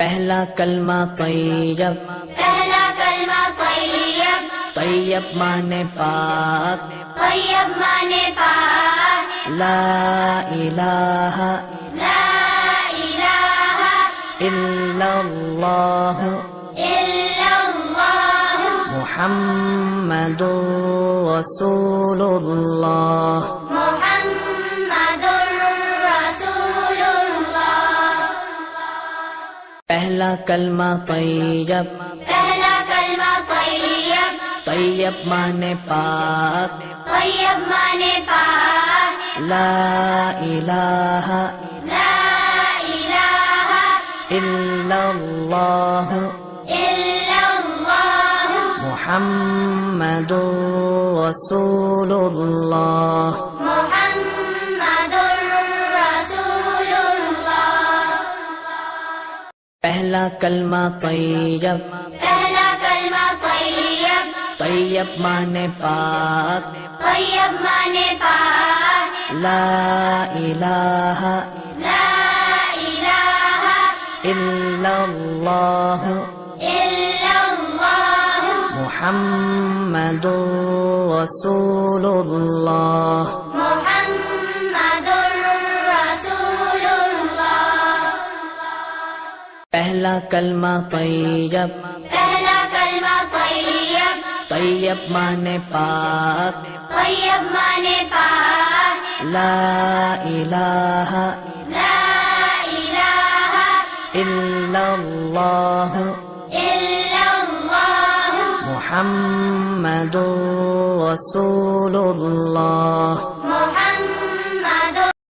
پہلا کلمہ طیب، پہلا کلمہ طیب، طیب مانے پاک، طیب مانے پاک، لا الہ لا الہ الا اللہ الا اللہ محمد رسول اللہ۔ محمد رسول اللہ۔ پہلا کلمہ طیب، پہلا کلمہ طیب، طیب مانے پاک، طیب مانے پاک، لا الہ لا الہ الا اللہ الا اللہ محمد رسول اللہ۔ محمد رسول اللہ۔ پہلا کلمہ طیب، پہلا کلمہ طیب، طیب مانے پاک، طیب مانے پاک، لا الہ لا الہ الا اللہ الا اللہ محمد رسول اللہ۔ محمد رسول اللہ۔ پہلا کلمہ طیب، پہلا کلمہ طیب، طیب مانے پاک، طیب مانے پاک، لا الہ لا الہ الا اللہ الا اللہ محمد رسول اللہ۔